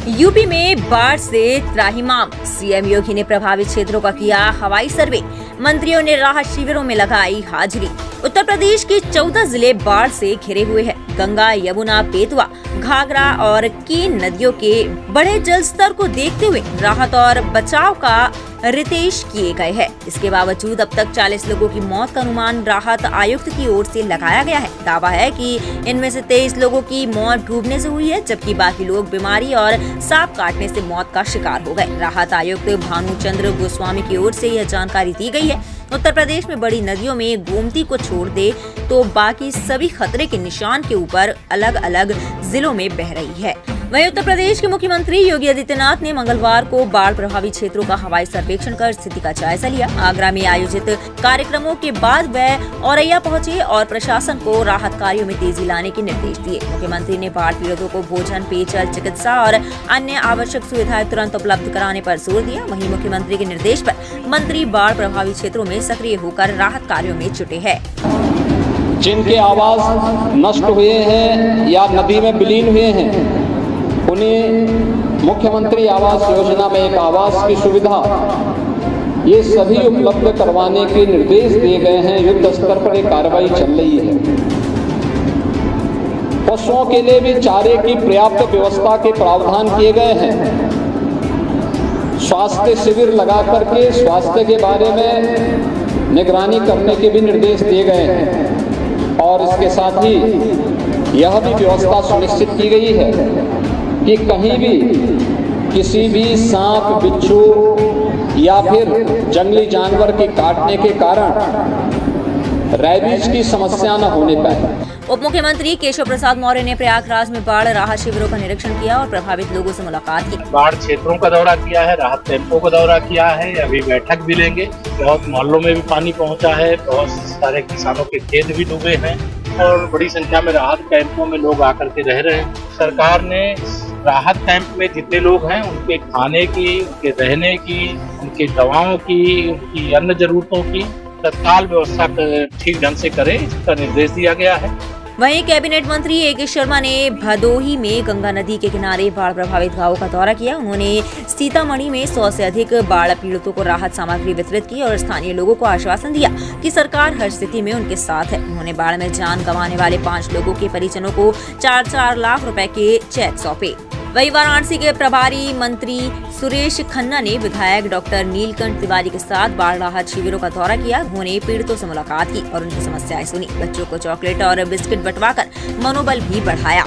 UP में बाढ़ से त्राहिमाम। सीएम योगी ने प्रभावित क्षेत्रों का किया हवाई सर्वे। मंत्रियों ने राहत शिविरों में लगाई हाजिरी। उत्तर प्रदेश के 14 जिले बाढ़ से घिरे हुए हैं। गंगा, यमुना, बेतवा, घाघरा और केन नदियों के बढ़े जल स्तर को देखते हुए राहत और बचाव का निर्देश किए गए हैं। इसके बावजूद अब तक 40 लोगों की मौत का अनुमान राहत आयुक्त की ओर से लगाया गया है। दावा है कि इनमें से 23 लोगों की मौत डूबने से हुई है, जबकि बाकी लोग बीमारी और सांप काटने से मौत का शिकार हो गए। राहत आयुक्त भानुचंद्र गोस्वामी की ओर से यह जानकारी दी गई है। उत्तर प्रदेश में बड़ी नदियों में गोमती को छोड़ दे तो बाकी सभी खतरे के निशान के ऊपर अलग अलग जिलों में बह रही है। वहीं उत्तर प्रदेश के मुख्यमंत्री योगी आदित्यनाथ ने मंगलवार को बाढ़ प्रभावित क्षेत्रों का हवाई सर्वेक्षण कर स्थिति का जायजा लिया। आगरा में आयोजित कार्यक्रमों के बाद वह औरैया पहुंचे और प्रशासन को राहत कार्यों में तेजी लाने के निर्देश दिए। मुख्यमंत्री ने बाढ़ पीड़ितों को भोजन, पेयजल, चिकित्सा और अन्य आवश्यक सुविधाएं तुरंत उपलब्ध कराने पर जोर दिया। वहीं मुख्यमंत्री के निर्देश पर मंत्री बाढ़ प्रभावित क्षेत्रों में सक्रिय होकर राहत कार्यों में जुटे हैं। जिनके आवास नष्ट हुए हैं या नदी में विलीन हुए हैं, उन्हें मुख्यमंत्री आवास योजना में एक आवास की सुविधा ये सभी उपलब्ध करवाने के निर्देश दिए गए हैं। युद्ध स्तर पर एक कार्रवाई चल रही है। पशुओं के लिए भी चारे की पर्याप्त व्यवस्था के प्रावधान किए गए हैं। स्वास्थ्य शिविर लगा करके स्वास्थ्य के बारे में निगरानी करने के भी निर्देश दिए गए हैं और इसके साथ ही यह भी व्यवस्था सुनिश्चित की गई है कि कहीं भी किसी भी सांप, बिच्छू या फिर जंगली जानवर के काटने के कारण रैबीज की समस्या न होने पाए। उप मुख्यमंत्री केशव प्रसाद मौर्य ने प्रयागराज में बाढ़ राहत शिविरों का निरीक्षण किया और प्रभावित लोगों से मुलाकात की। बाढ़ क्षेत्रों का दौरा किया है, राहत कैंपों का दौरा किया है, अभी बैठक भी लेंगे। बहुत मोहल्लों में भी पानी पहुंचा है, बहुत सारे किसानों के खेत भी डूबे हैं और बड़ी संख्या में राहत कैंपों में लोग आकर के रह रहे हैं। सरकार ने राहत कैंप में जितने लोग हैं उनके खाने की, उनके रहने की, उनकी दवाओं की, उनकी अन्य जरूरतों की तत्काल व्यवस्था ठीक ढंग से करे, इसका निर्देश दिया गया है। वहीं कैबिनेट मंत्री ए.के. शर्मा ने भदोही में गंगा नदी के किनारे बाढ़ प्रभावित गांवों का दौरा किया। उन्होंने सीतामढ़ी में 100 से अधिक बाढ़ पीड़ितों को राहत सामग्री वितरित की और स्थानीय लोगों को आश्वासन दिया कि सरकार हर स्थिति में उनके साथ है। उन्होंने बाढ़ में जान गंवाने वाले 5 लोगों के परिजनों को 4-4 लाख रुपए के चेक सौंपे। वहीं वाराणसी के प्रभारी मंत्री सुरेश खन्ना ने विधायक डॉक्टर नीलकंठ तिवारी के साथ बाढ़ राहत शिविरों का दौरा किया। उन्होंने पीड़ितों से मुलाकात की और उनकी समस्याएं सुनी। बच्चों को चॉकलेट और बिस्किट बंटवाकर मनोबल भी बढ़ाया।